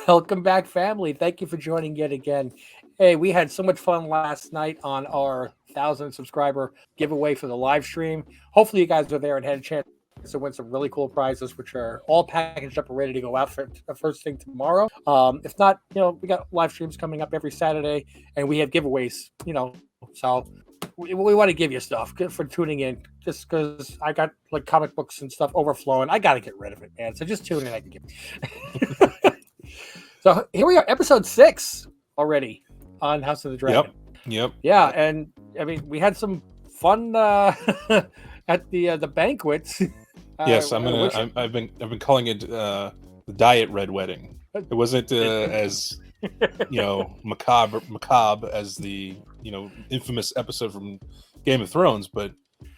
Welcome back, family. Thank you for joining yet again. Hey, we had so much fun last night on our 1,000 subscriber giveaway for the live stream. Hopefully, you guys are there and had a chance to win some really cool prizes, which are all packaged up and ready to go out for the first thing tomorrow. If not, we got live streams coming up every Saturday, and we have giveaways. So we want to give you stuff. Good for tuning in. Just because I got like comic books and stuff overflowing, I got to get rid of it, man. So just tune in. I can give. So here we are, episode 6 already on House of the Dragon. Yep. Yeah, and I mean we had some fun at the banquets. Yes, I've been calling it the Diet Red Wedding. It wasn't as macabre as the infamous episode from Game of Thrones, but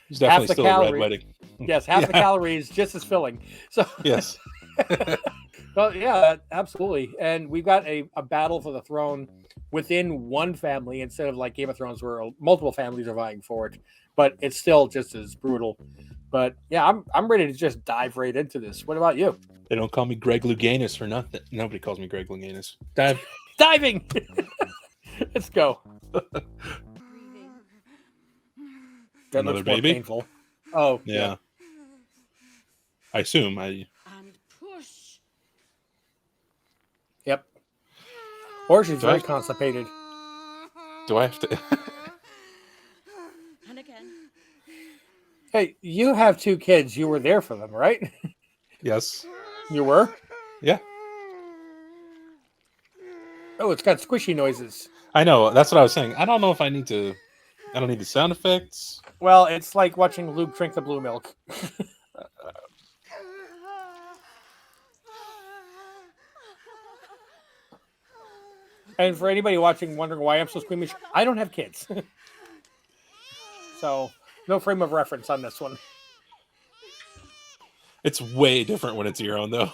it's definitely still a red wedding. Yes, half the calories, just as filling. So yes. Well, yeah, absolutely. And we've got a battle for the throne within one family instead of like Game of Thrones where multiple families are vying for it. But it's still just as brutal. But yeah, I'm ready to just dive right into this. What about you? They don't call me Greg Louganis for nothing. Nobody calls me Greg Louganis. Diving! Let's go. That Another looks more baby? painful. Oh, yeah. I assume. Yep. Or she's very constipated. Do I have to? And again. Hey, you have 2 kids. You were there for them, right? Yes. You were? Yeah. Oh, it's got squishy noises. I know. That's what I was saying. I don't know if I need to. I don't need the sound effects. Well, it's like watching Luke drink the blue milk. And for anybody watching wondering why I'm so squeamish, I don't have kids. So, no frame of reference on this one. It's way different when it's your own, though.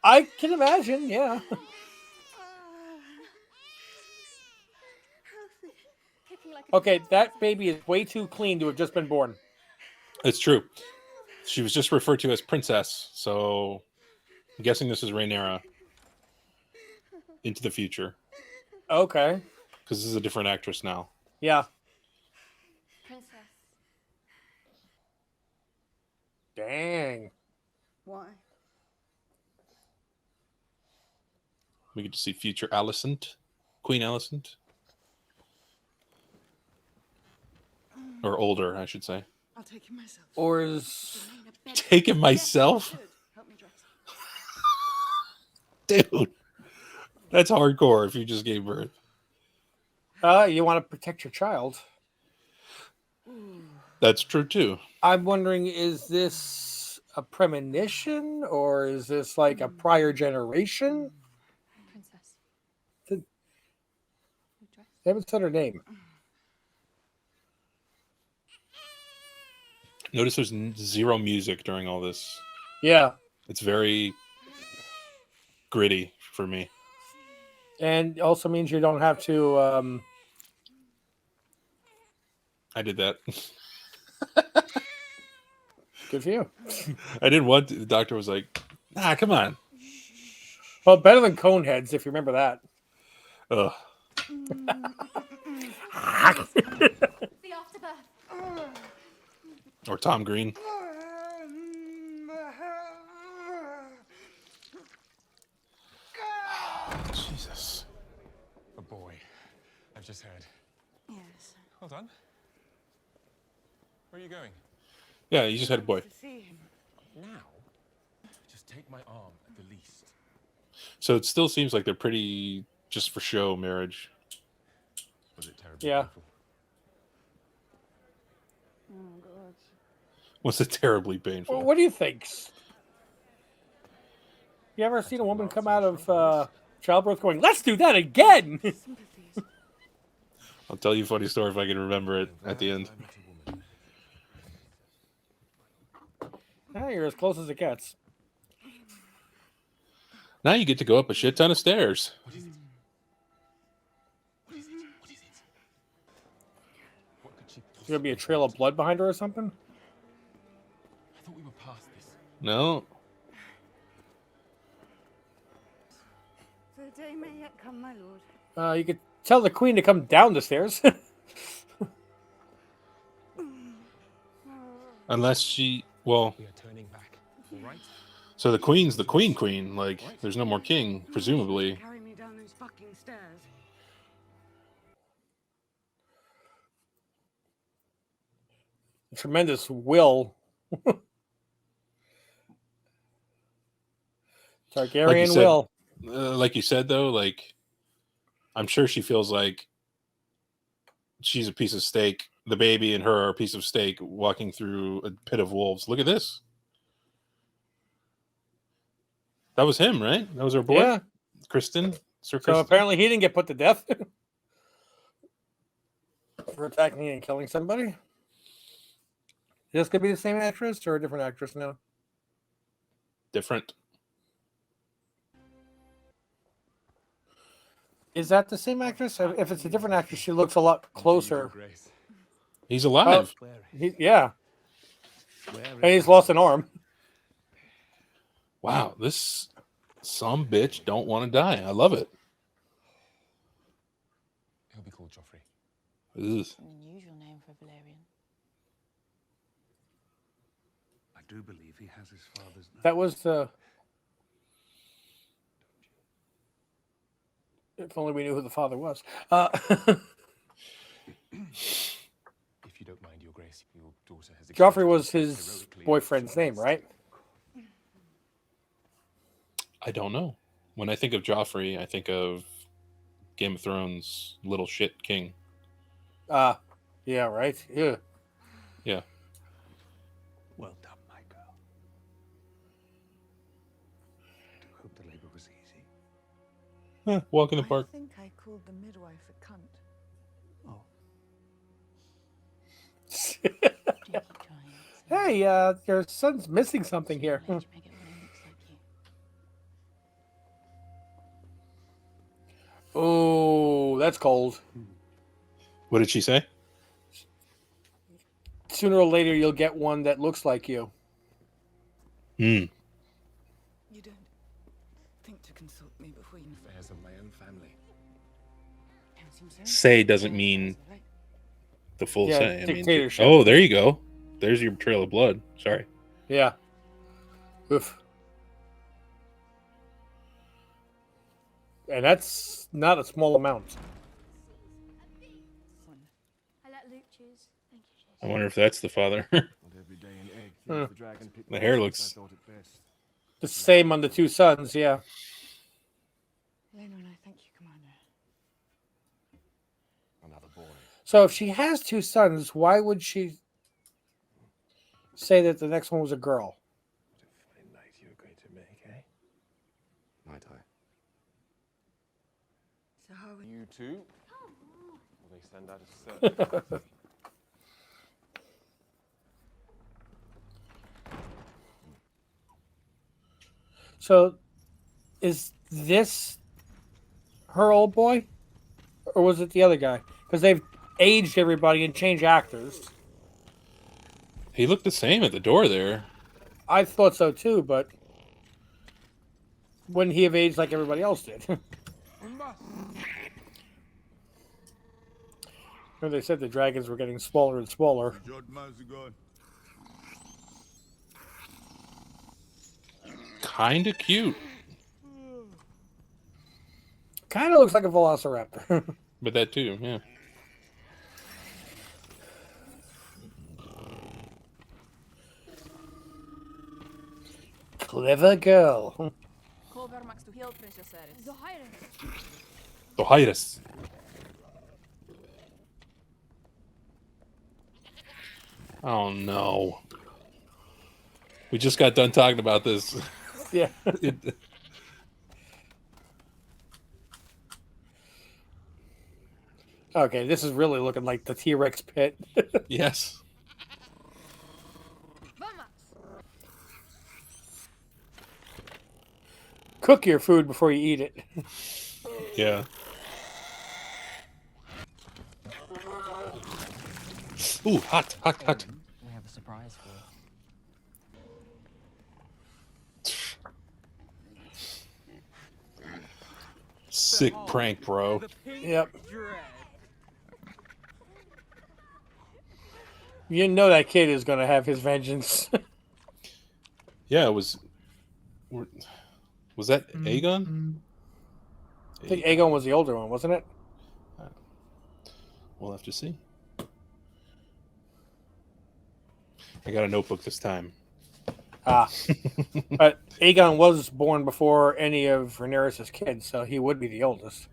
I can imagine, yeah. Okay, that baby is way too clean to have just been born. It's true. She was just referred to as princess, so I'm guessing this is Rhaena into the future. Okay. Because this is a different actress now. Yeah. Princess. Dang. Why? We get to see future Alicent. Queen Alicent. Or older, I should say. I'll take him myself. Or is... Take it myself? Help me dress. Dude. That's hardcore if you just gave birth. You want to protect your child. That's true, too. I'm wondering, is this a premonition? Or is this like a prior generation? Princess. They haven't said her name. Notice there's zero music during all this. Yeah. It's very gritty for me. And also means you don't have to... I did that. Good for you. I didn't want to. The doctor was like, come on. Well, better than Coneheads, if you remember that. Ugh. The afterbirth. Or Tom Green. Jesus. A boy. I've just heard. Yes. Well done. Where are you going? Yeah, you just had a boy. To see him. Now? Just take my arm at the least. So it still seems like they're pretty just for show marriage. Was it terribly Yeah. painful? Oh, God. Was it terribly painful? Well, what do you think? You ever seen a woman come out of childbirth going, let's do that again? Sympathies. I'll tell you a funny story if I can remember it at the end. I met a woman. Ah, you're as close as it gets. Now you get to go up a shit ton of stairs. What is it? What is it? What is it? What could she There's possibly going to be a trail of blood behind her or something? I thought we were past this. No. Day may yet come, my lord. You could tell the queen to come down the stairs. Unless she, well, We are turning back. All right? so the queen's the queen. Like, there's no more king, presumably. Carry me down those fucking stairs. Tremendous will. Targaryen said, will. Like you said, though, like, I'm sure she feels like she's a piece of steak. The baby and her are a piece of steak walking through a pit of wolves. Look at this. That was him, right? That was our boy? Yeah. Kristen? Sir So Kristen? apparently he didn't get put to death for attacking and killing somebody. Is this going to be the same actress or a different actress now? Different. Is that the same actress? If it's a different actress, she looks a lot closer. Grace. He's alive. Where Yeah. Where And he's lost an arm. Wow, this some bitch don't want to die. I love it. He'll be called Joffrey. Ugh. An unusual name for a Valerian. I do believe he has his father's name. That was the... If only we knew who the father was. If you don't mind, Your Grace, your daughter has Joffrey was accepted his heroically boyfriend's name, right? I don't know. When I think of Joffrey, I think of Game of Thrones little shit king. Yeah, right? Yeah. Yeah. Well done, my girl. I do hope the labor was easy. Walk in the park. I think I called the midwife a cunt. Oh. Do keep trying. Hey, your son's missing something here. Make it what it looks like you. Oh, that's cold. What did she say? Sooner or later, you'll get one that looks like you. Hmm. You don't think to consult me before you... Affairs of my own family. Don't seem so. Say doesn't mean the full Yeah, say. I mean, dictatorship. oh, there you go. There's your trail of blood. Sorry. Yeah. Oof. And that's not a small amount. I let Luke choose. Thank you, I wonder if that's the father. Not every day an egg. Huh. The dragon picked The me hair up looks- since I thought it best. The same on the two sons, yeah. Laena and I thank you, Commander. Another boy. So if she has two sons, why would she say that the next one was a girl? What a fine night you're going to make, eh? Might I? So how are you? You too? Will they send out a search? So is this her old boy? Or was it the other guy? Because they've aged everybody and changed actors. He looked the same at the door there. I thought so too, but wouldn't he have aged like everybody else did? Remember they said the dragons were getting smaller and smaller. Kind of cute. Kind of looks like a velociraptor. But that too, yeah. Clever girl. Dohairis. Oh no. We just got done talking about this. Yeah. Okay, this is really looking like the T-Rex pit. Yes. Cook your food before you eat it. Yeah. Ooh, hot, hot, hot. We have a surprise for you. Sick prank, bro. Yep. You know that kid is going to have his vengeance. Yeah, was that Aegon? I think Aegon was the older one, wasn't it? We'll have to see. I got a notebook this time. But Aegon was born before any of Rhaenyra's kids, so he would be the oldest.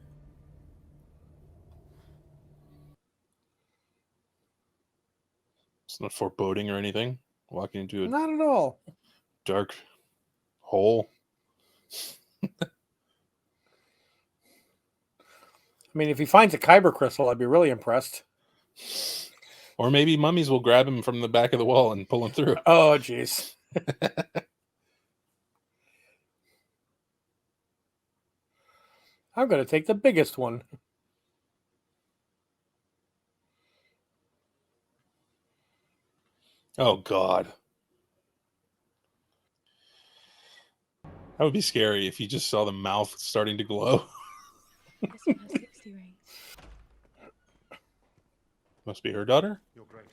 It's not foreboding or anything. Walking into a Not at all. dark hole. I mean, if he finds a kyber crystal, I'd be really impressed. Or maybe mummies will grab him from the back of the wall and pull him through. Oh, jeez. I'm going to take the biggest one. Oh, God. That would be scary if you just saw the mouth starting to glow. This one has 60 rings. Must be her daughter? Your Grace.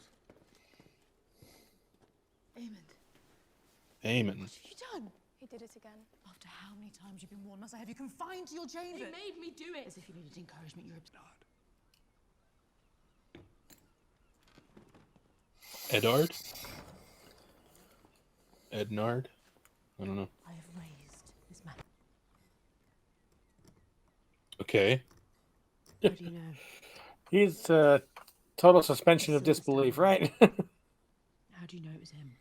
Aemon. What have you done? He did it again. After how many times you've been warned, must I have you confined to your chamber? He made me do it. As if you needed encouragement, you're Eddard? Ednard? I don't know. I have raised this matter. Okay. How do you know? He's total suspension of disbelief, right? How do you know it was him?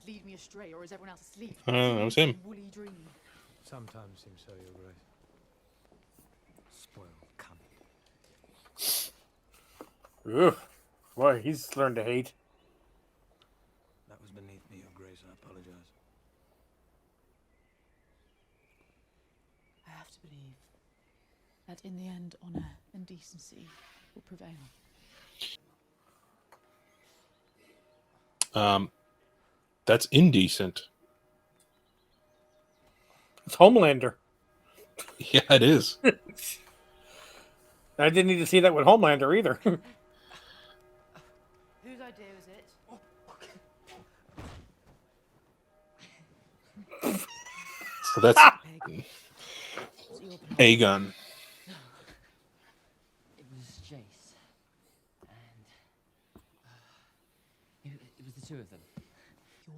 Lead me astray, or is everyone else asleep? I don't know, it was him. Woolly dream. Sometimes seems so, Your Grace. Spoiled cunt. Ooh, boy, he's learned to hate. That was beneath me, Your Grace. I apologize. I have to believe that in the end, honor and decency will prevail. That's indecent. It's Homelander. Yeah, it is. I didn't need to see that with Homelander either. Whose idea was it? So that's Peg. Was it your plan? Aegon. It was Jace. And it was the two of them.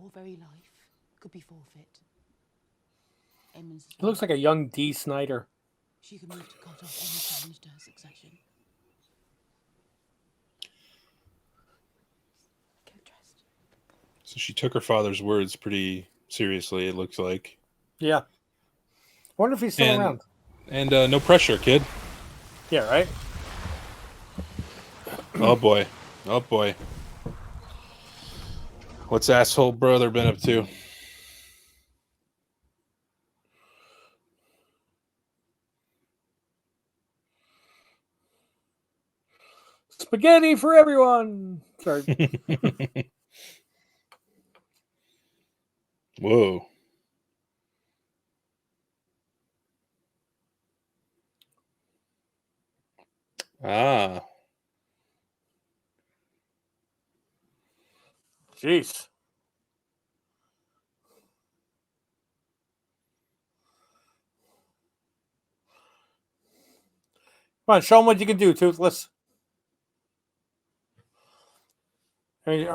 Your very life could be forfeit. Aemon's He looks like a young D. Snyder. She could move to cut off any challenge to her succession. Get dressed. So she took her father's words pretty seriously, it looks like. Yeah. I wonder if he's still around. And no pressure, kid. Yeah, right? Oh, boy. Oh, boy. What's asshole brother been up to? Spaghetti for everyone. Sorry. Whoa. Ah. Jeez. Come on, show them what you can do, Toothless. I mean,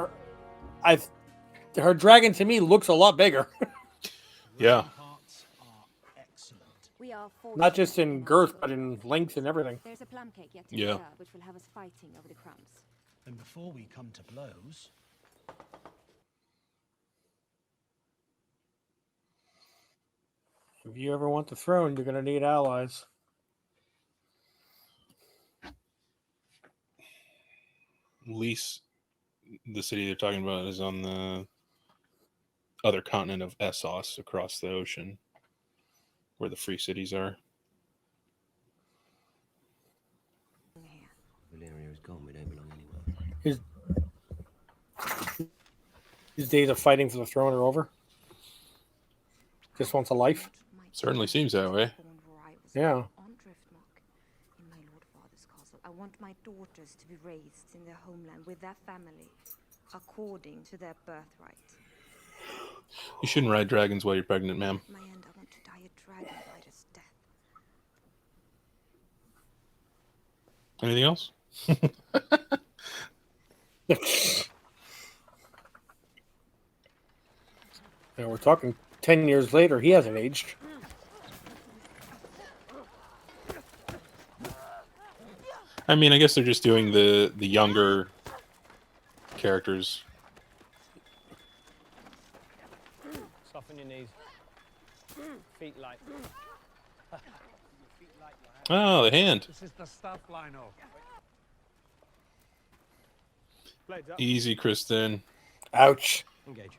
her dragon to me looks a lot bigger. Yeah. We are Not just in girth, but in length and everything. There's a plum cake yet to Yeah. prepare, which will have us fighting over the crumbs. And before we come to blows, If you ever want the throne, you're going to need allies. Least the city they're talking about is on the other continent of Essos across the ocean, where the free cities are. Valeria is gone. We don't belong anywhere. His days of fighting for the throne are over. Just wants a life. Certainly seems that way. Yeah. On Driftmark, in my lord father's castle. I want my daughters to be raised in their homeland with their family, according to their birthright. You shouldn't ride dragons while you're pregnant, ma'am. At my end, I want to die a dragon rider's death. Anything else? Now we're talking 10 years later. He hasn't aged. I mean, I guess they're just doing the younger characters. Soften your knees. Feet light. Oh, the hand. This is the stuff, Lino. Blades up. Easy, Kristen. Ouch. Engage.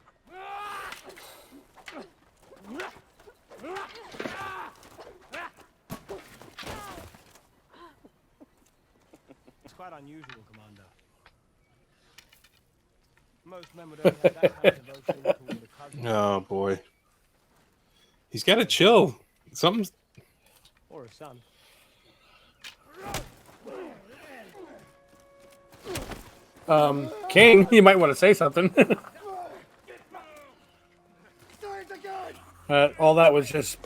It's quite unusual, Commander. Most men would only have that kind of devotion toward a cousin Oh boy. He's got to chill. Something's. or a son. King, you might want to say something. All that was just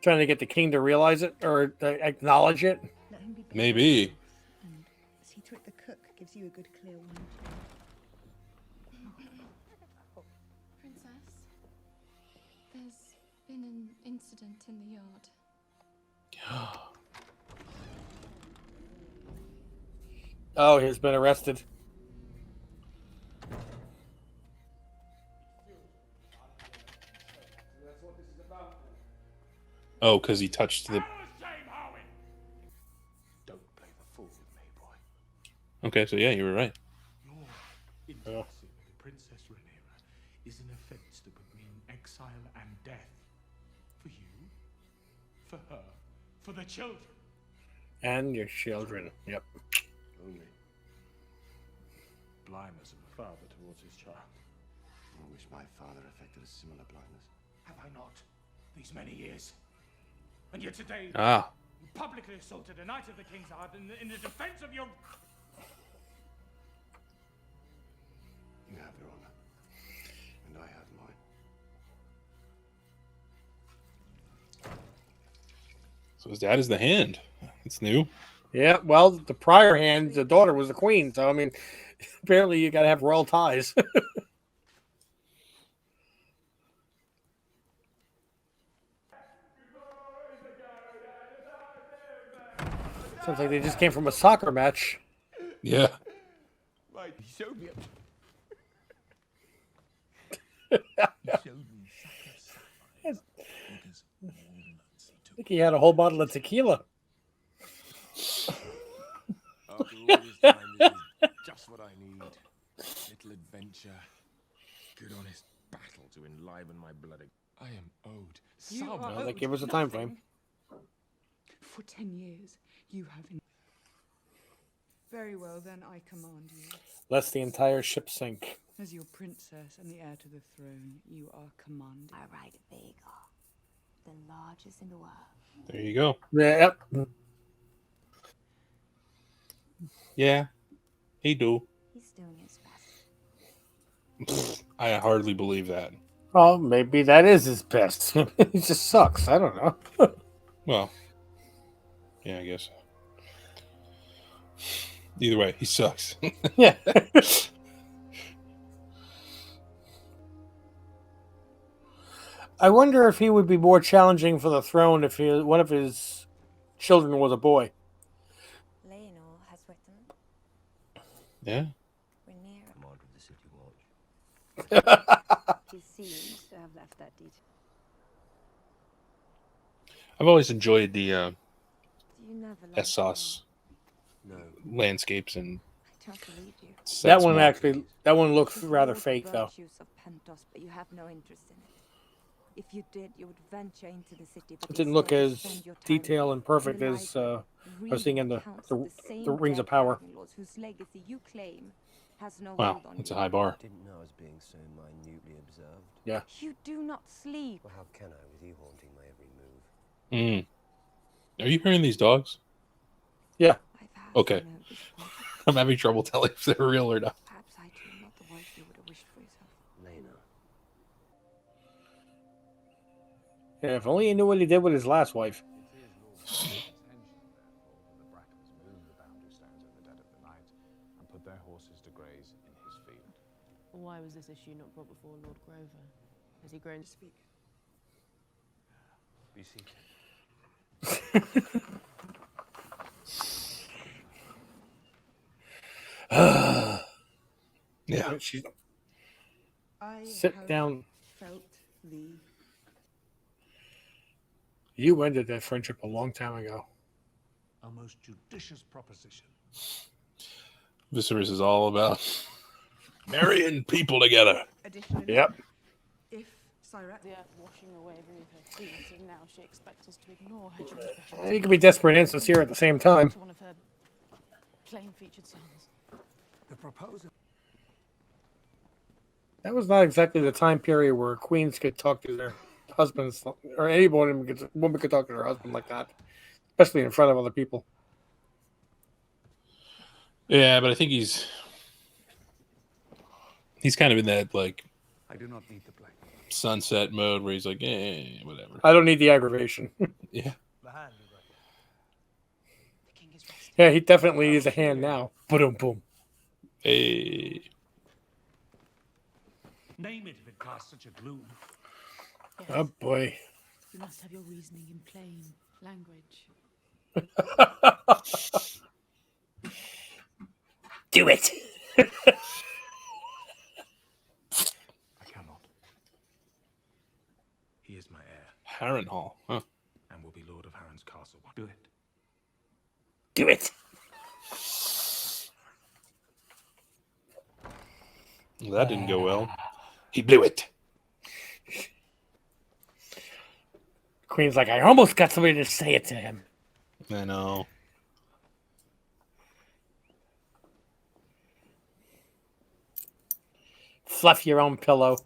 trying to get the king to realize it or acknowledge it. Let him be brave Maybe. and see to it the cook gives you a good clear wound. Princess, there's been an incident in the yard. Oh, he's been arrested. Oh, because he touched the. Don't play the fool with me, boy. Okay, so yeah, you were right. Your intimacy with the Princess Rhaena is an offense that would mean exile and death. For you, for her, for the children. And your children. Yep. Only. Blindness of a father towards his child. I wish my father affected a similar blindness. Have I not? These many years. And yet today, Ah. you publicly assaulted a knight of the King's Guard in the defense of your... You have your honor. And I have mine. So his dad is the hand. It's new. Yeah, well, the prior hand, the daughter was the queen. So, I mean, apparently you got to have royal ties. Sounds like they just came from a soccer match. Yeah. Right, he showed me... I think he had a whole bottle of tequila. After all this time, this is just what I need. Little adventure. Good honest battle to enliven my blood. I am owed some. Well, they give us a time frame. For 10 years, you have. Very well, then I command you. Lest the entire ship sink. As your princess and the heir to the throne, you are commanded. I ride Vega, the largest in the world. There you go. Yeah, yep. Yeah. He do. He's doing his best. I hardly believe that. Well, maybe that is his best. He just sucks. I don't know. Well, yeah, I guess. Either way, he sucks. Yeah. I wonder if he would be more challenging for the throne if one of his children was a boy. Laena has written, Yeah. Rhaena. Commander of the City Watch. He seems to have left that detail. I've always enjoyed the Do you never like Essos No. landscapes and I don't believe you. That one actually, that one looks rather fake though. Virtues of Pentos, but you have no interest in it. If you did, you would venture into the city. But It didn't look instead you as spend your time detailed and perfect in the as I was library, seeing in reading accounts of the same Rings of dead Power. dragon lords whose legacy you claim has no Wow, hold on that's you. a high bar. Didn't know I was being so minutely observed. Yeah. You do not sleep. Well, how can I with you haunting my every move? Are you hearing these dogs? Yeah. I've had Okay. no disappointment. I'm having trouble telling if they're real or not. Perhaps I too am not the wife you would have wished for yourself. Laena. Yeah, if only he knew what he did with his last wife. It is Lord Harry's intention, therefore, that the Brackens move the boundary stones in the dead of the night and put their horses to graze in his field. Why was this issue not brought before Lord Grover? Has he grown to speak? Be seated. Yeah. She I sit have down. felt thee. You ended that friendship a long time ago. A most judicious proposition. Viserys is all about marrying people together. Additionally, Yep. if Syrat The earth washing away beneath her feet, and now she expects us to ignore her transgressions. You can be desperate and sincere at the same time. To one of her plain-featured sons. The proposal. That was not exactly the time period where queens could talk to their husbands, or any woman could talk to her husband like that, especially in front of other people. Yeah, but I think he's kind of in that like I do not need the blame. sunset mode where he's like, whatever. I don't need the aggravation. Yeah. The hand, you reckon? The king is resting. Yeah, he definitely needs a hand now. Boom, boom. Hey. Name it if it casts such a gloom. Yes, Oh boy. you must have your reasoning in plain language. Do it. I cannot. He is my heir Harrenhal. Huh. and will be Lord of Harren's castle. Do it. Do it. Well, that didn't go well. He blew it. Queen's like, I almost got somebody to say it to him. I know. Fluff your own pillow.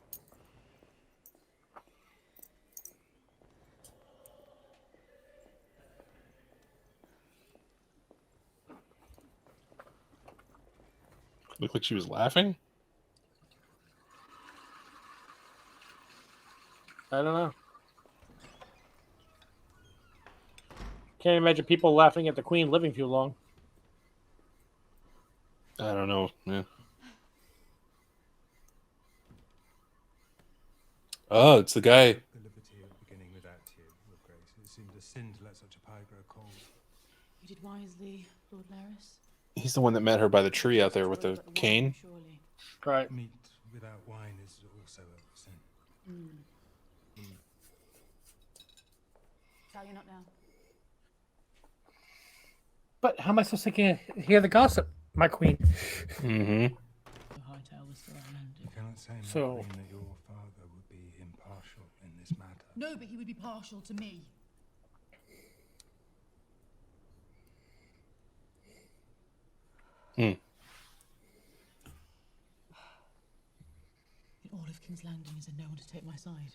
Looked like she was laughing. I don't know. Can't imagine people laughing at the queen living too long. I don't know. Yeah. Oh, it's the guy. The liberty of beginning without you, Your Grace. It seemed a sin to let such a pie grow cold. You did wisely, Lord Laris. He's the one that met her by the tree out there with the cane. Surely. Right. Meat without wine is also a sin. Tell you not now. But how am I supposed to hear the gossip, my queen? Mm-hmm. The Hightail was still unended. You cannot say, my So- queen, that your father would be impartial in this matter. No, but he would be partial to me. Hmm. In all of King's Landing is there no one to take my side?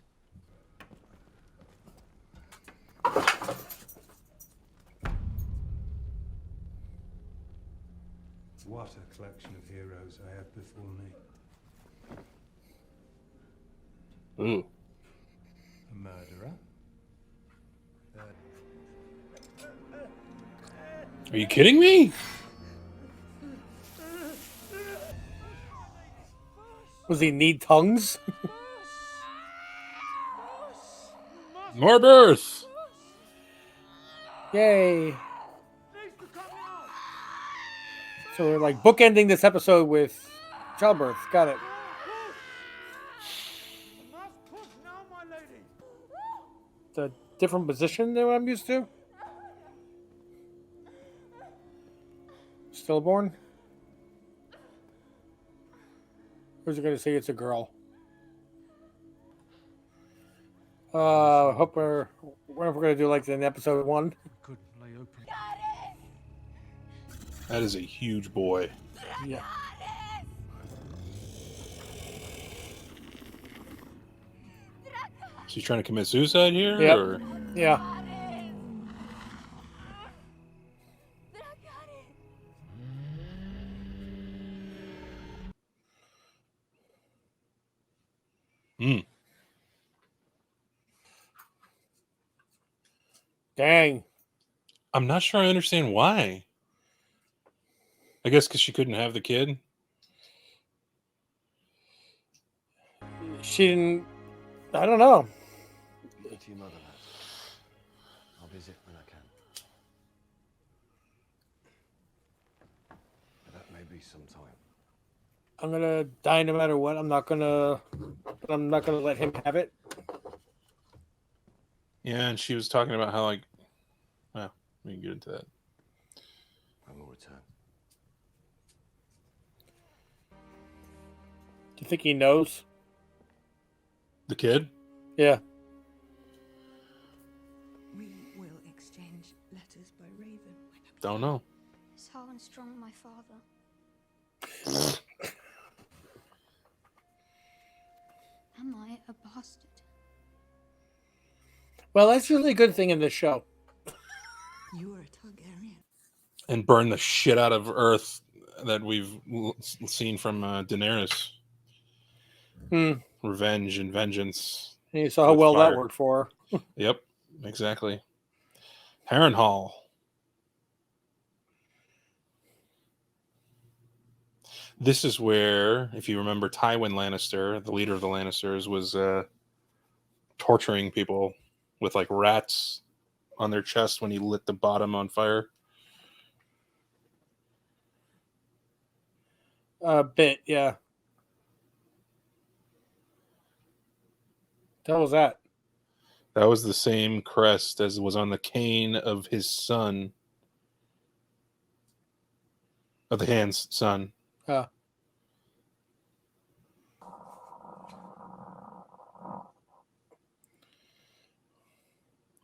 What a collection of heroes I have before me. Ooh. A murderer. Are you kidding me? Does he need tongues? More birth. Yay. So we're like bookending this episode with childbirth. Got it. The different position than what I'm used to. Stillborn? Who's it going to say it's a girl? Hope we're going to do like in episode 1. Could lay open. That is a huge boy. Yeah. She's trying to commit suicide here? Yep. Or? Yeah. Hmm. Dang. I'm not sure I understand why. I guess because she couldn't have the kid. She didn't. I don't know. Go to your mother, lads. I'll visit when I can. But that may be some time. I'm gonna die no matter what. I'm not gonna let him have it. Yeah, and she was talking about how, like, well, we can get into that. I will return. Do you think he knows? The kid? Yeah. We will exchange letters by Raven. Don't know. Is Harwin strong, my father? Am I a bastard? Well, that's usually a good thing in this show. You are a Targaryen. And burn the shit out of Earth that we've seen from Daenerys. Revenge and vengeance. And you saw how well that worked for her. Yep, exactly. Harrenhal. This is where, if you remember, Tywin Lannister, the leader of the Lannisters, was torturing people with like rats on their chest when he lit the bottom on fire. A bit, yeah. What was that? That was the same crest as was on the cane of his son. Of the hand's son.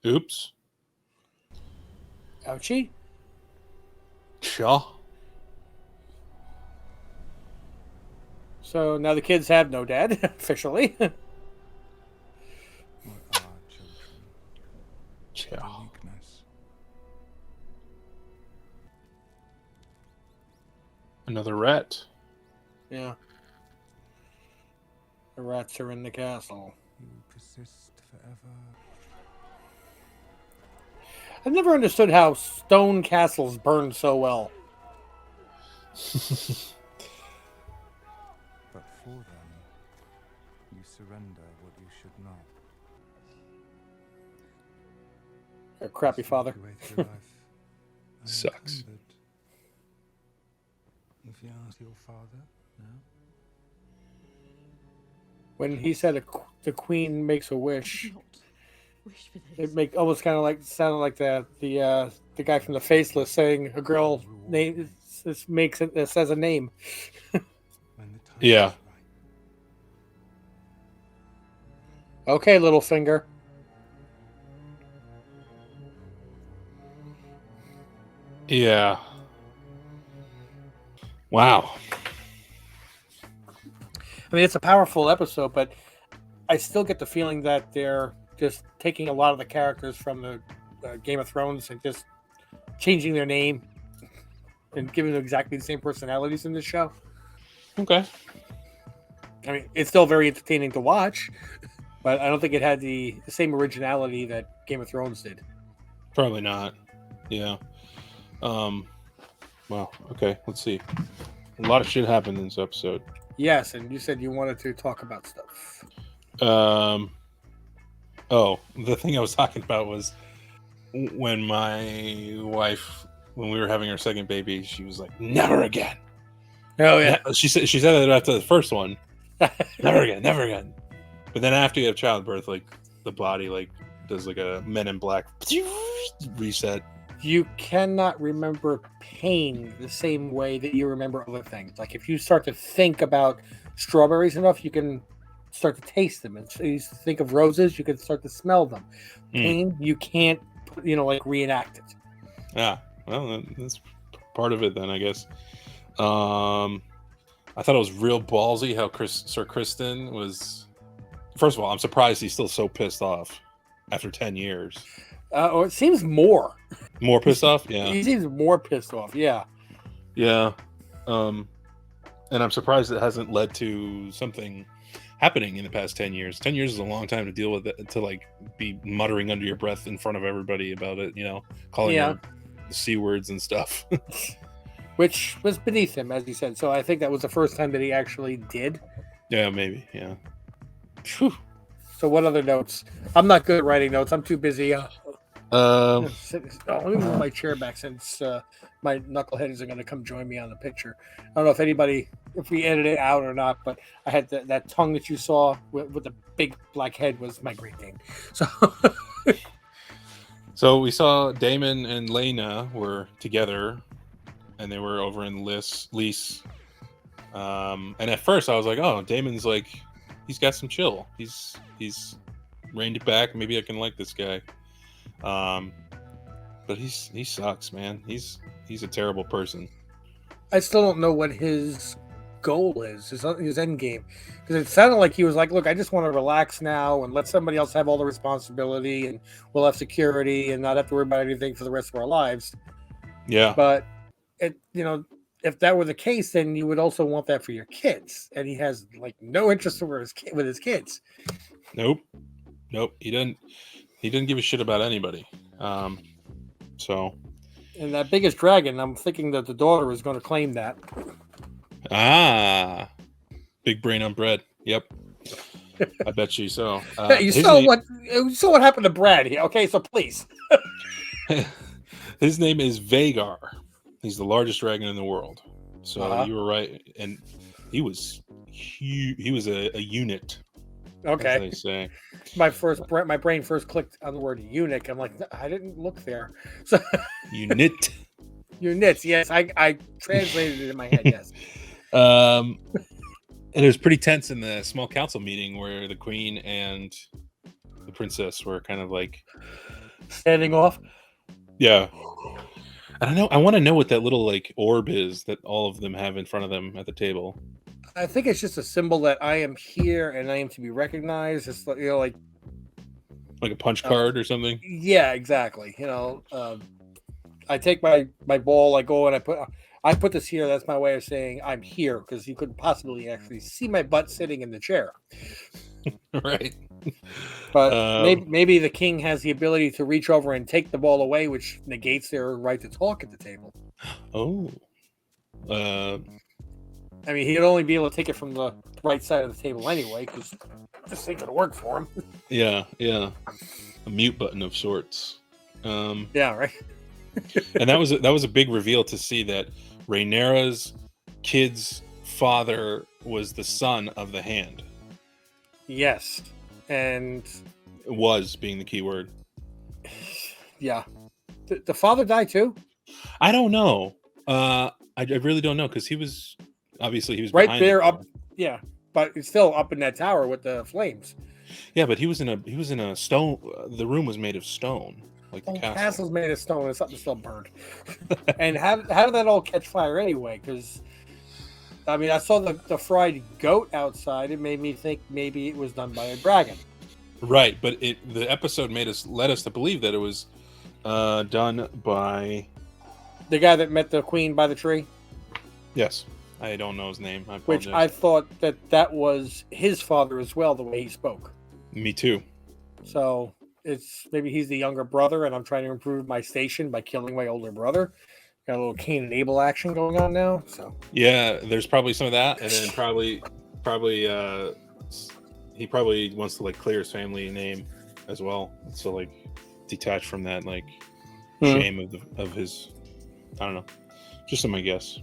Oops. Ouchie. Shaw. So now the kids have no dad, officially. What are children? Yeah. Weakness. Another rat. Yeah. The rats are in the castle. You will persist forever. I've never understood how stone castles burn so well. But for them, you surrender what you should not. A crappy As you father. make your way through life, Sucks. unencumbered. If you ask your father now, When he said the queen makes a wish, Not wish for this. it almost kind of sounded like the guy from the Faceless saying a girl name says a name. when the time Yeah. is right. Okay, Littlefinger. Yeah. Wow. I mean, it's a powerful episode, but I still get the feeling that they're just taking a lot of the characters from the Game of Thrones and just changing their name and giving them exactly the same personalities in the show. Okay. I mean, it's still very entertaining to watch, but I don't think it had the same originality that Game of Thrones did. Probably not. Yeah. Well, okay. Let's see. A lot of shit happened in this episode. Yes, and you said you wanted to talk about stuff. Oh, the thing I was talking about was when my wife, when we were having our second baby, she was like, "Never again." Oh yeah, She said that after the first one. Never again, never again. But then after you have childbirth, like the body like does like a Men in Black reset. you cannot remember pain the same way that you remember other things. Like if you start to think about strawberries enough, you can start to taste them. And so you think of roses, you can start to smell them. Pain, you can't, like reenact it. Yeah, well, that's part of it then, I guess. I thought it was real ballsy how Sir Kristen was First of all, I'm surprised he's still so pissed off after 10 years. Or it seems more. More pissed off? Yeah. He seems more pissed off. Yeah. Yeah. And I'm surprised it hasn't led to something happening in the past 10 years. 10 years is a long time to deal with it, to like be muttering under your breath in front of everybody about it, you know, calling her the C words and stuff. Which was beneath him, as he said. So I think that was the first time that he actually did. Yeah, maybe. Yeah. Whew. So what other notes? I'm not good at writing notes. I'm too busy. Let me move my chair back since my knuckleheads are going to come join me on the picture. I don't know if we edit it out or not, but I had that tongue that you saw with the big black head was my great thing. So, so we saw Daemon and Laena were together, and they were over in Lys. And at first I was like, oh, Daemon's like, he's got some chill. He's reined it back. Maybe I can like this guy. But he sucks, man. He's a terrible person. I still don't know what his goal is, his end game, because it sounded like he was like, look, I just want to relax now and let somebody else have all the responsibility, and we'll have security and not have to worry about anything for the rest of our lives. Yeah. But if that were the case, then you would also want that for your kids, and he has like no interest with his kids. Nope. He didn't give a shit about anybody. So. And that biggest dragon, I'm thinking that the daughter is going to claim that. Ah, big brain on bread. Yep, I bet you so. You saw what happened to Brad here. Okay, so please. His name is Vhagar. He's the largest dragon in the world. So you were right, and he was huge. He was a unit. Okay. As they say. My brain first clicked on the word eunuch. I'm like, I didn't look there. So unit. Units, yes. I translated it in my head, yes. And it was pretty tense in the small council meeting where the queen and the princess were kind of like standing off. Yeah. I don't know. I want to know what that little like orb is that all of them have in front of them at the table. I think it's just a symbol that I am here and I am to be recognized. It's like a punch card or something. Yeah, exactly. I take my ball, I go and I put this here. That's my way of saying I'm here, because you couldn't possibly actually see my butt sitting in the chair. Right. But maybe the king has the ability to reach over and take the ball away, which negates their right to talk at the table. Oh. I mean, he'd only be able to take it from the right side of the table anyway, because this ain't gonna work for him. Yeah. A mute button of sorts. Yeah, right. And that was a big reveal to see that Rhaenyra's kid's father was the son of the Hand. Yes, and was being the key word. Yeah, the father died too. I don't know. I really don't know, because he was right there up. Yeah, but it's still up in that tower with the flames. Yeah, but he was in a stone. The room was made of stone, like the castle. Castle's made of stone, and something still burned. And how did that all catch fire anyway? Because I mean, I saw the fried goat outside. It made me think maybe it was done by a dragon. Right, but the episode led us to believe that it was done by the guy that met the queen by the tree. Yes, I don't know his name. Which I thought that was his father as well, the way he spoke. Me too. So maybe he's the younger brother, and I'm trying to improve my station by killing my older brother. Got a little Cain and Abel action going on now. So yeah, there's probably some of that, and then probably he probably wants to like clear his family name as well, so like detach from that like shame of his. I don't know, just my guess.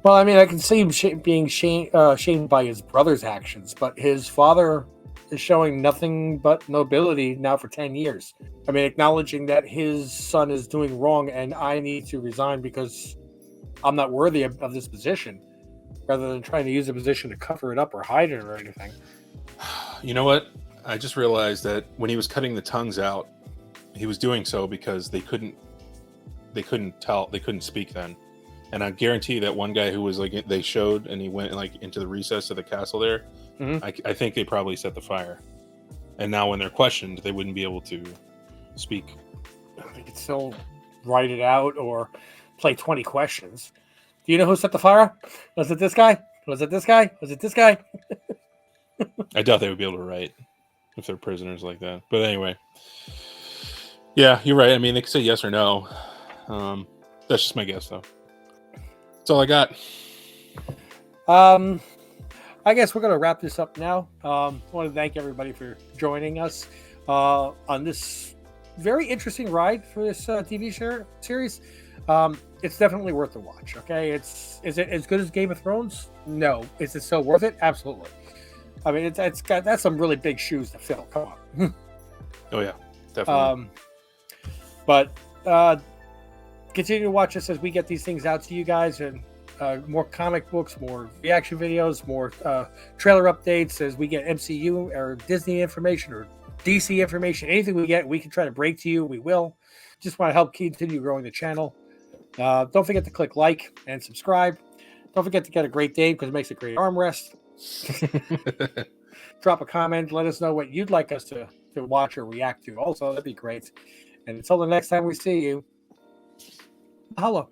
Well, I mean, I can see him being shamed by his brother's actions, but his father is showing nothing but nobility now for 10 years. I mean, acknowledging that his son is doing wrong and I need to resign because I'm not worthy of this position, rather than trying to use a position to cover it up or hide it or anything. You know what? I just realized that when he was cutting the tongues out, he was doing so because they couldn't speak then. And I guarantee that one guy who was like, they showed and he went like into the recess of the castle there. Mm-hmm. I think they probably set the fire. And now when they're questioned, they wouldn't be able to speak. They could still write it out or play 20 questions. Do you know who set the fire? Was it this guy? Was it this guy? Was it this guy? I doubt they would be able to write if they're prisoners like that. But anyway, yeah, you're right. I mean, they could say yes or no. That's just my guess, though. That's all I got. I guess we're going to wrap this up now. I want to thank everybody for joining us on this very interesting ride for this TV series. It's definitely worth the watch. Okay, is it as good as Game of Thrones? No. Is it still worth it? Absolutely. I mean, that's some really big shoes to fill. Come on. Oh yeah, definitely. But continue to watch us as we get these things out to you guys, and more comic books, more reaction videos, more trailer updates as we get MCU or Disney information or DC information. Anything we get, we can try to break to you. We will. Just want to help continue growing the channel. Don't forget to click like and subscribe. Don't forget to get a great Dave because it makes a great armrest. Drop a comment. Let us know what you'd like us to watch or react to. Also, that'd be great. And until the next time we see you, mahalo.